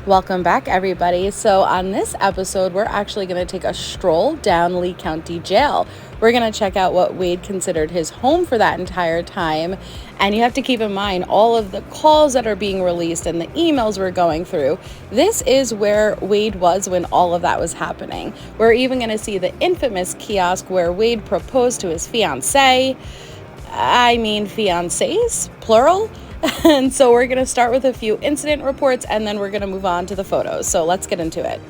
Welcome back, everybody. So on this episode, we're actually going to take a stroll down Lee County Jail. We're going to check out what Wade considered his home for that entire time. And you have to keep in mind all of the calls that are being released and the emails we're going through. This is where Wade was when all of that was happening. We're even going to see the infamous kiosk where Wade proposed to his fiancées, plural. And so we're going to start with a few incident reports and then we're going to move on to the photos. So let's get into it.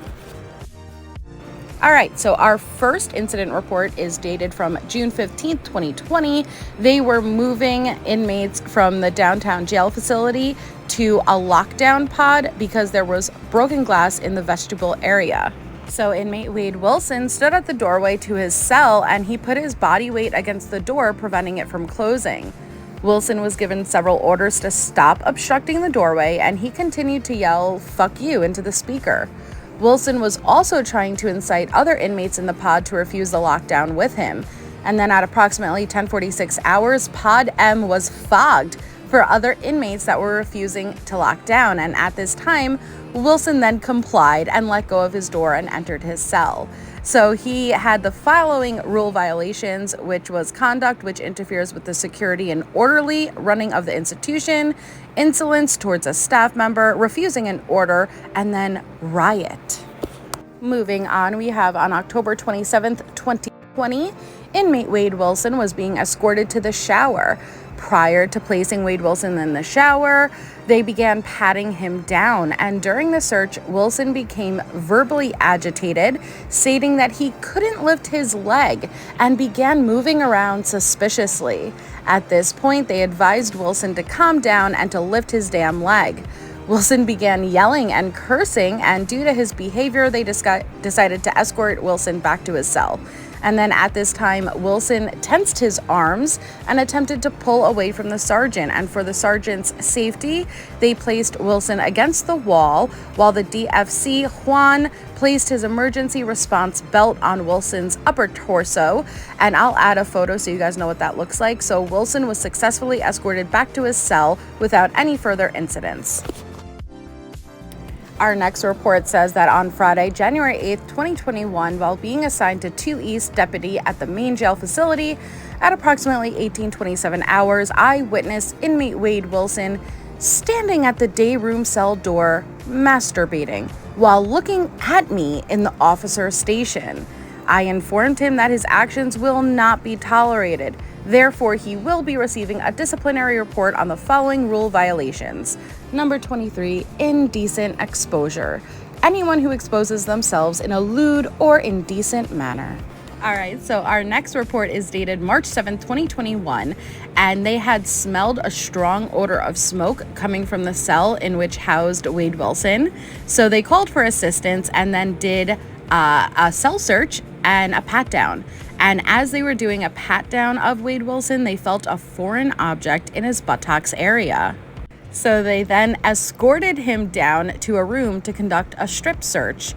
All right, so our first incident report is dated from June 15th, 2020. They were moving inmates from the downtown jail facility to a lockdown pod because there was broken glass in the vestibule area. So inmate Wade Wilson stood at the doorway to his cell and he put his body weight against the door, preventing it from closing. Wilson was given several orders to stop obstructing the doorway, and he continued to yell, "Fuck you," into the speaker. Wilson was also trying to incite other inmates in the pod to refuse the lockdown with him. And then at approximately 10:46 hours, Pod M was fogged for other inmates that were refusing to lock down. And at this time, Wilson then complied and let go of his door and entered his cell. So he had the following rule violations, which was conduct which interferes with the security and orderly running of the institution, insolence towards a staff member, refusing an order, and then riot. Moving on, we have on October 27th, 2020, inmate Wade Wilson was being escorted to the shower. Prior to placing Wade Wilson in the shower, they began patting him down, and during the search, Wilson became verbally agitated, stating that he couldn't lift his leg and began moving around suspiciously. At this point, they advised Wilson to calm down and to lift his damn leg. Wilson began yelling and cursing, and due to his behavior, they decided to escort Wilson back to his cell. And then at this time, Wilson tensed his arms and attempted to pull away from the sergeant. And for the sergeant's safety, they placed Wilson against the wall while the DFC, Juan, placed his emergency response belt on Wilson's upper torso. And I'll add a photo so you guys know what that looks like. So Wilson was successfully escorted back to his cell without any further incidents. Our next report says that on Friday, January 8th, 2021, while being assigned to 2 East deputy at the main jail facility at approximately 18:27 hours, I witnessed inmate Wade Wilson standing at the day room cell door masturbating while looking at me in the officer's station. I informed him that his actions will not be tolerated. Therefore, he will be receiving a disciplinary report on the following rule violations. Number 23, indecent exposure. Anyone who exposes themselves in a lewd or indecent manner. All right, so our next report is dated March 7th, 2021, and they had smelled a strong odor of smoke coming from the cell in which housed Wade Wilson. So they called for assistance and then did a cell search and a pat down. And as they were doing a pat down of Wade Wilson, they felt a foreign object in his buttocks area. So they then escorted him down to a room to conduct a strip search.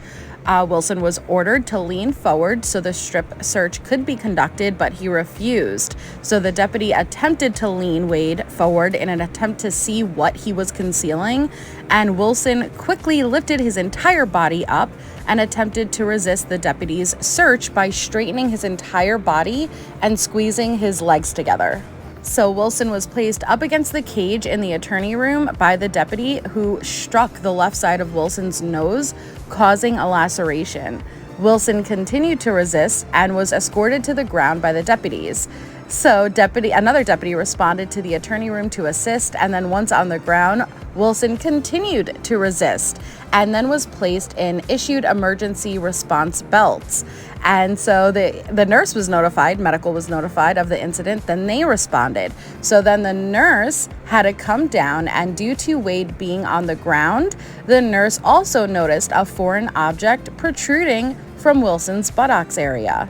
Wilson was ordered to lean forward so the strip search could be conducted, but he refused. So the deputy attempted to lean Wade forward in an attempt to see what he was concealing, and Wilson quickly lifted his entire body up and attempted to resist the deputy's search by straightening his entire body and squeezing his legs together. So Wilson was placed up against the cage in the attorney room by the deputy, who struck the left side of Wilson's nose, causing a laceration. Wilson continued to resist and was escorted to the ground by the deputies. So another deputy responded to the attorney room to assist, and then once on the ground, Wilson continued to resist and then was placed in issued emergency response belts. And so the nurse was notified, medical was notified of the incident, then they responded. So then the nurse had to come down, and due to Wade being on the ground, the nurse also noticed a foreign object protruding from Wilson's buttocks area.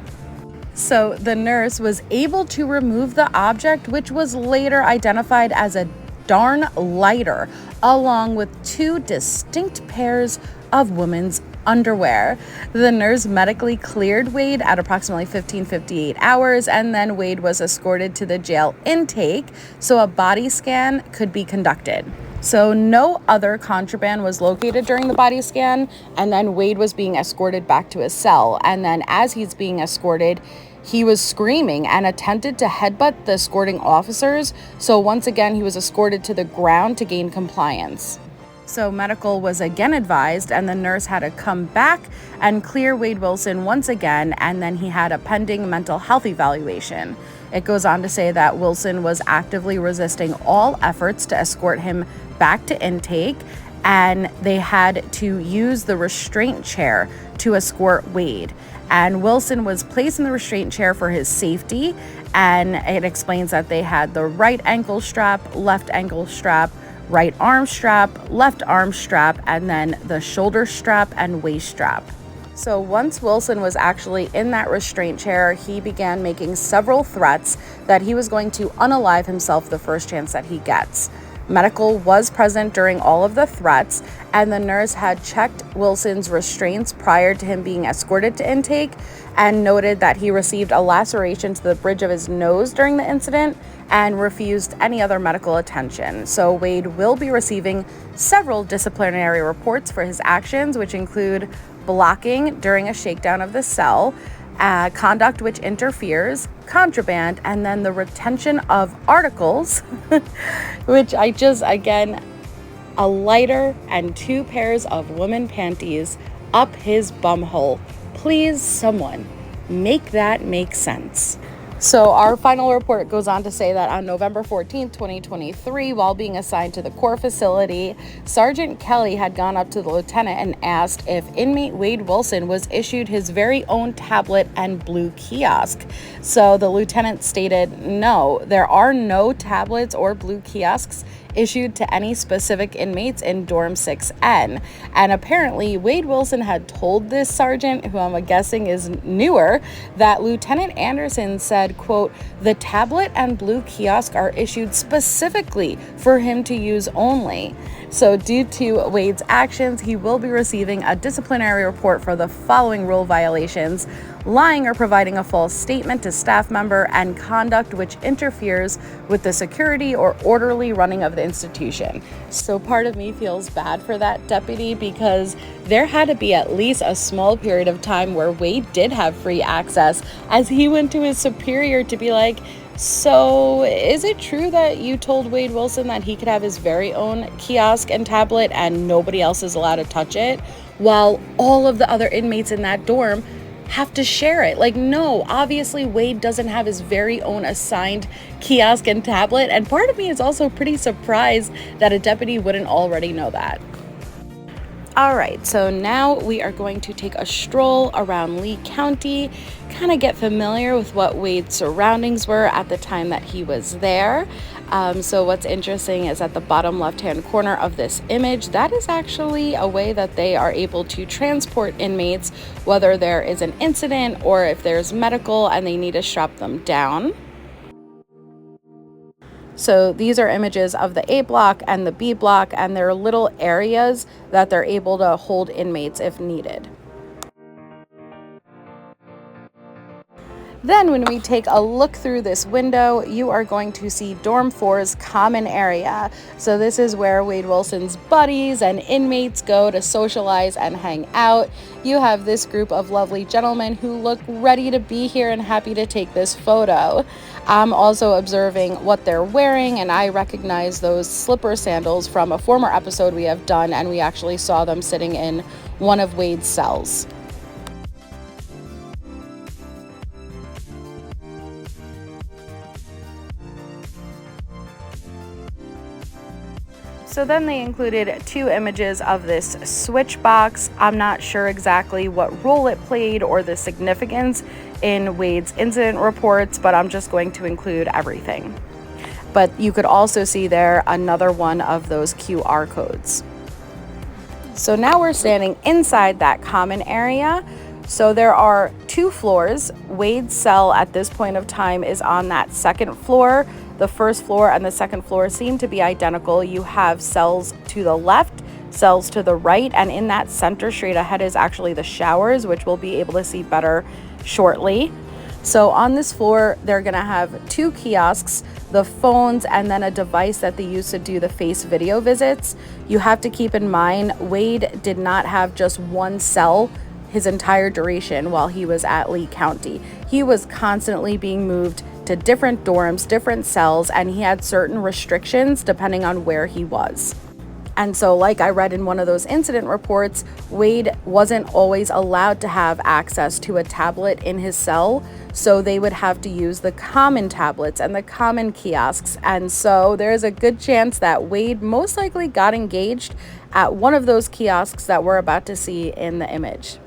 So the nurse was able to remove the object, which was later identified as a darn lighter, along with 2 distinct pairs of women's underwear. The nurse medically cleared Wade at approximately 15:58 hours, and then Wade was escorted to the jail intake so a body scan could be conducted. So no other contraband was located during the body scan, and then Wade was being escorted back to his cell. And then as he's being escorted, he was screaming and attempted to headbutt the escorting officers. So once again, he was escorted to the ground to gain compliance. So medical was again advised, and the nurse had to come back and clear Wade Wilson once again, and then he had a pending mental health evaluation. It goes on to say that Wilson was actively resisting all efforts to escort him back to intake, and they had to use the restraint chair to escort Wade. And Wilson was placed in the restraint chair for his safety, and it explains that they had the right ankle strap, left ankle strap, right arm strap, left arm strap, and then the shoulder strap and waist strap. So once Wilson was actually in that restraint chair, he began making several threats that he was going to unalive himself the first chance that he gets. Medical was present during all of the threats, and the nurse had checked Wilson's restraints prior to him being escorted to intake and noted that he received a laceration to the bridge of his nose during the incident and refused any other medical attention. So Wade will be receiving several disciplinary reports for his actions, which include blocking during a shakedown of the cell, conduct which interferes, contraband, and then the retention of articles, which again, a lighter and 2 pairs of woman panties up his bumhole. Please, someone, make that make sense. So our final report goes on to say that on November 14th, 2023, while being assigned to the core facility, Sergeant Kelly had gone up to the lieutenant and asked if inmate Wade Wilson was issued his very own tablet and blue kiosk. So the lieutenant stated, no, there are no tablets or blue kiosks issued to any specific inmates in dorm 6N. And apparently Wade Wilson had told this sergeant, who I'm guessing is newer, that Lieutenant Anderson said, quote, the tablet and blue kiosk are issued specifically for him to use only. So due to Wade's actions, he will be receiving a disciplinary report for the following rule violations: lying or providing a false statement to staff member, and conduct which interferes with the security or orderly running of the institution. So part of me feels bad for that deputy, because there had to be at least a small period of time where Wade did have free access, as he went to his superior to be like, so is it true that you told Wade Wilson that he could have his very own kiosk and tablet and nobody else is allowed to touch it, while all of the other inmates in that dorm have to share it? Like, no, obviously Wade doesn't have his very own assigned kiosk and tablet, and part of me is also pretty surprised that a deputy wouldn't already know that. All right, so now we are going to take a stroll around Lee County, kind of get familiar with what Wade's surroundings were at the time that he was there. So what's interesting is at the bottom left-hand corner of this image, that is actually a way that they are able to transport inmates, whether there is an incident or if there's medical and they need to strap them down. So these are images of the A block and the B block, and there are little areas that they're able to hold inmates if needed. Then when we take a look through this window, you are going to see Dorm 4's common area. So this is where Wade Wilson's buddies and inmates go to socialize and hang out. You have this group of lovely gentlemen who look ready to be here and happy to take this photo. I'm also observing what they're wearing, and I recognize those slipper sandals from a former episode we have done, and we actually saw them sitting in one of Wade's cells. So then they included 2 images of this switch box. I'm not sure exactly what role it played or the significance in Wade's incident reports, but I'm just going to include everything. But you could also see there another one of those QR codes. So now we're standing inside that common area. So there are 2 floors. Wade's cell at this point of time is on that second floor. The first floor and the second floor seem to be identical. You have cells to the left, cells to the right, and in that center straight ahead is actually the showers, which we'll be able to see better shortly. So on this floor, they're gonna have 2 kiosks, the phones, and then a device that they use to do the face video visits. You have to keep in mind, Wade did not have just one cell his entire duration while he was at Lee County. He was constantly being moved to different dorms, different cells, and he had certain restrictions depending on where he was. And so, like I read in one of those incident reports, Wade wasn't always allowed to have access to a tablet in his cell. So they would have to use the common tablets and the common kiosks. And so there's a good chance that Wade most likely got engaged at one of those kiosks that we're about to see in the image.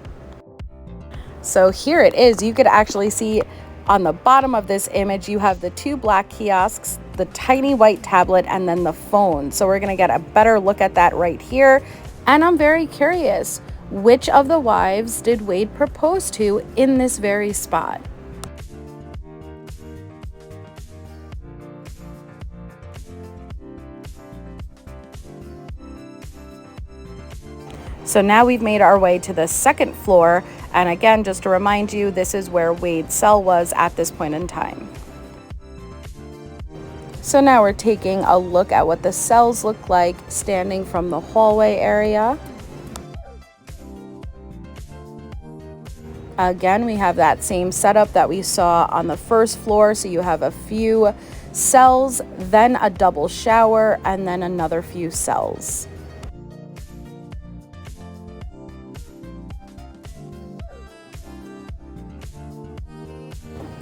So here it is. You could actually see on the bottom of this image, you have the 2 black kiosks, the tiny white tablet, and then the phone. So we're going to get a better look at that right here. And I'm very curious, which of the wives did Wade propose to in this very spot? So now we've made our way to the second floor. And again, just to remind you, this is where Wade's cell was at this point in time. So now we're taking a look at what the cells look like standing from the hallway area. Again, we have that same setup that we saw on the first floor. So you have a few cells, then a double shower, and then another few cells.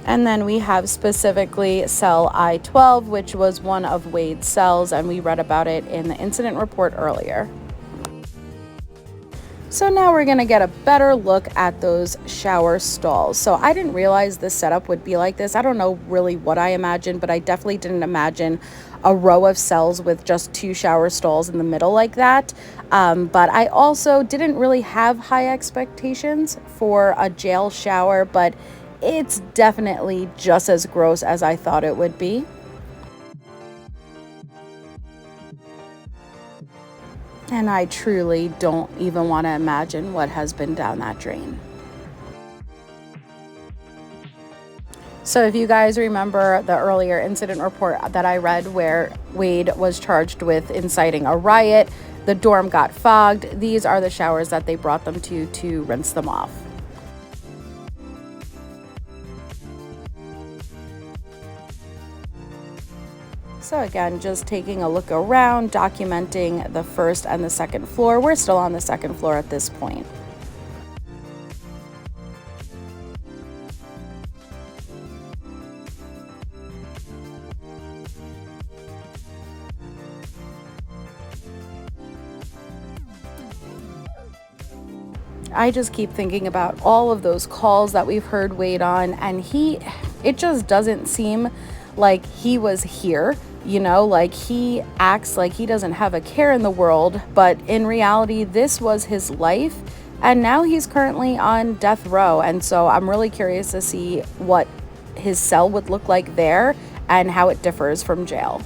And then we have specifically cell I-12, which was one of Wade's cells, and we read about it in the incident report earlier. So now we're gonna get a better look at those shower stalls. So I didn't realize this setup would be like this. I don't know really what I imagined, but I definitely didn't imagine a row of cells with just 2 shower stalls in the middle like that. But I also didn't really have high expectations for a jail shower, but it's definitely just as gross as I thought it would be. And I truly don't even want to imagine what has been down that drain. So if you guys remember the earlier incident report that I read where Wade was charged with inciting a riot, the dorm got fogged. These are the showers that they brought them to rinse them off. So again, just taking a look around, documenting the first and the second floor. We're still on the second floor at this point. I just keep thinking about all of those calls that we've heard Wade on, and it just doesn't seem like he was here. You know, like he acts like he doesn't have a care in the world, but in reality, this was his life. And now he's currently on death row. And so I'm really curious to see what his cell would look like there and how it differs from jail.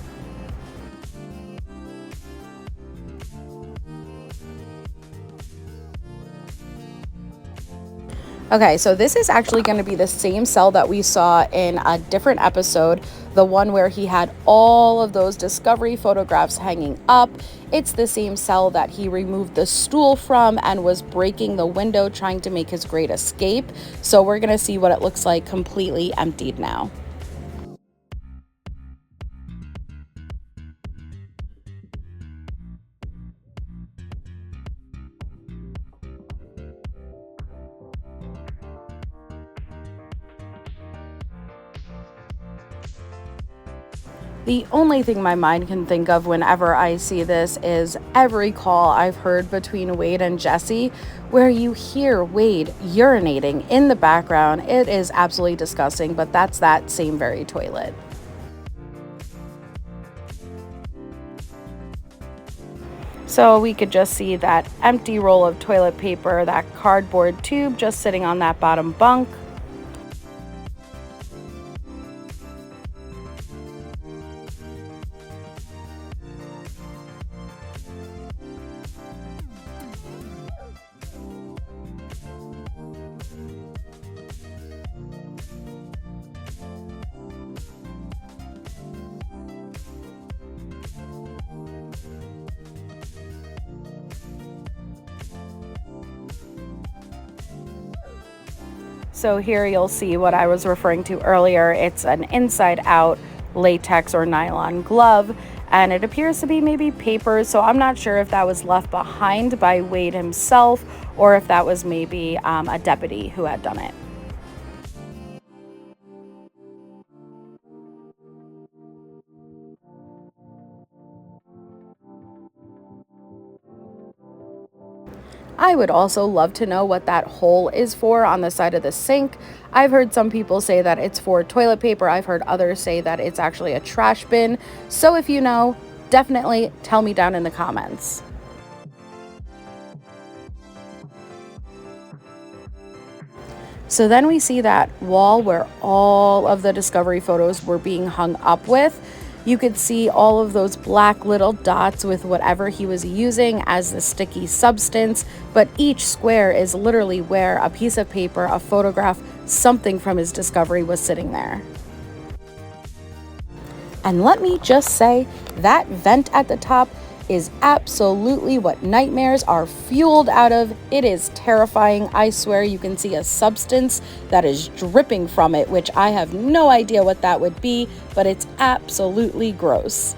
Okay, so this is actually going to be the same cell that we saw in a different episode, the one where he had all of those discovery photographs hanging up. It's the same cell that he removed the stool from and was breaking the window trying to make his great escape. So we're going to see what it looks like completely emptied now. The only thing my mind can think of whenever I see this is every call I've heard between Wade and Jesse where you hear Wade urinating in the background. It is absolutely disgusting, but that's that same very toilet. So we could just see that empty roll of toilet paper, that cardboard tube just sitting on that bottom bunk. So here you'll see what I was referring to earlier. It's an inside out latex or nylon glove, and it appears to be maybe paper. So I'm not sure if that was left behind by Wade himself or if that was maybe a deputy who had done it. I would also love to know what that hole is for on the side of the sink. I've heard some people say that it's for toilet paper. I've heard others say that it's actually a trash bin. So if you know, definitely tell me down in the comments. So then we see that wall where all of the discovery photos were being hung up with. You could see all of those black little dots with whatever he was using as the sticky substance, but each square is literally where a piece of paper, a photograph, something from his discovery was sitting there. And let me just say, that vent at the top is absolutely what nightmares are fueled out of. It is terrifying. I swear you can see a substance that is dripping from it, which I have no idea what that would be, but it's absolutely gross.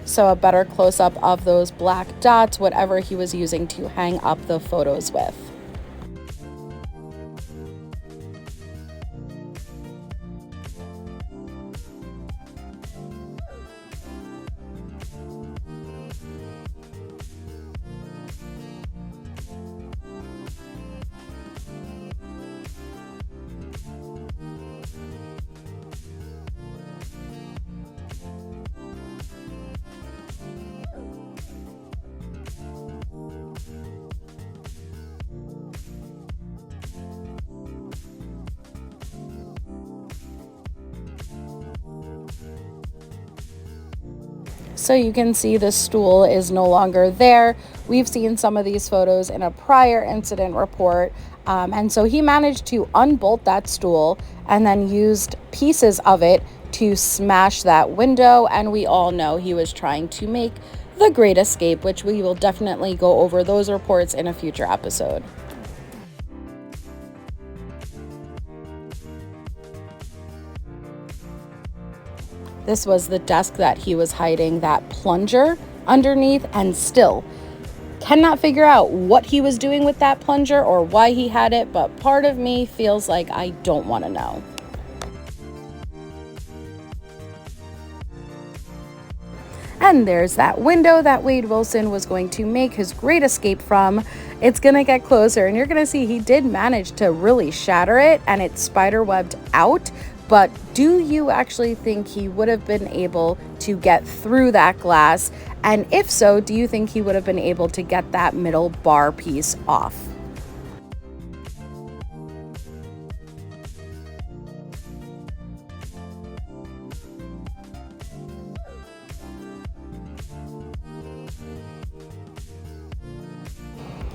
So a better close-up of those black dots, whatever he was using to hang up the photos with. So you can see the stool is no longer there. We've seen some of these photos in a prior incident report. And so he managed to unbolt that stool and then used pieces of it to smash that window. And we all know he was trying to make the great escape, which we will definitely go over those reports in a future episode. This was the desk that he was hiding that plunger underneath, and still cannot figure out what he was doing with that plunger or why he had it, but part of me feels like I don't want to know. And there's that window that Wade Wilson was going to make his great escape from. It's going to get closer, and you're going to see he did manage to really shatter it, and it spiderwebbed out. But do you actually think he would have been able to get through that glass? And if so, do you think he would have been able to get that middle bar piece off?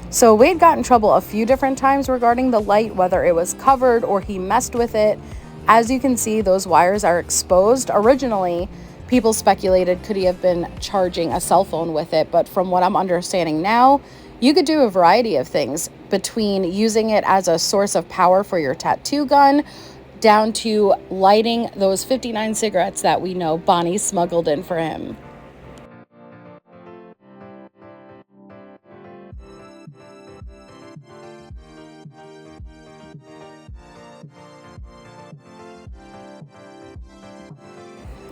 So Wade got in trouble a few different times regarding the light, whether it was covered or he messed with it. As you can see, those wires are exposed. Originally, people speculated could he have been charging a cell phone with it, but from what I'm understanding now, you could do a variety of things, between using it as a source of power for your tattoo gun, down to lighting those 59 cigarettes that we know Bonnie smuggled in for him.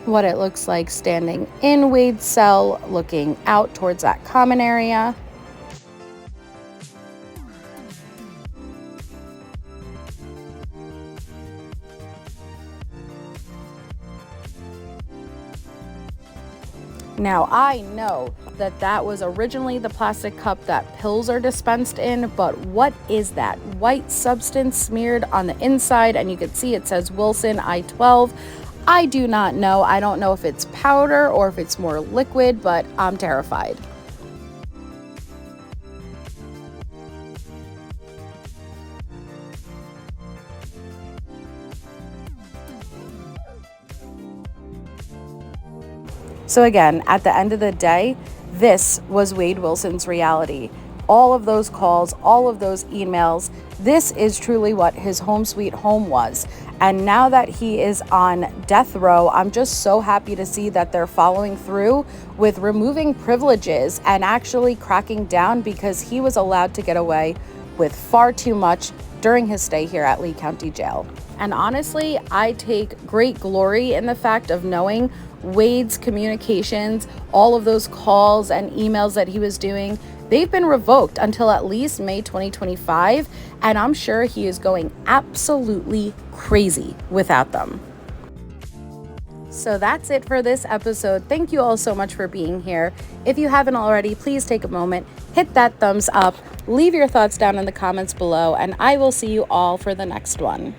What it looks like standing in Wade's cell, looking out towards that common area. Now, I know that that was originally the plastic cup that pills are dispensed in, but what is that white substance smeared on the inside? And you can see it says Wilson I-12. I do not know. I don't know if it's powder or if it's more liquid, but I'm terrified. So again, at the end of the day, this was Wade Wilson's reality. All of those calls, all of those emails, this is truly what his home sweet home was. And now that he is on death row, I'm just so happy to see that they're following through with removing privileges and actually cracking down, because he was allowed to get away with far too much during his stay here at Lee County Jail. And honestly, I take great glory in the fact of knowing Wade's communications, all of those calls and emails that he was doing, they've been revoked until at least May 2025, and I'm sure he is going absolutely crazy without them. So that's it for this episode. Thank you all so much for being here. If you haven't already, please take a moment, hit that thumbs up, leave your thoughts down in the comments below, and I will see you all for the next one.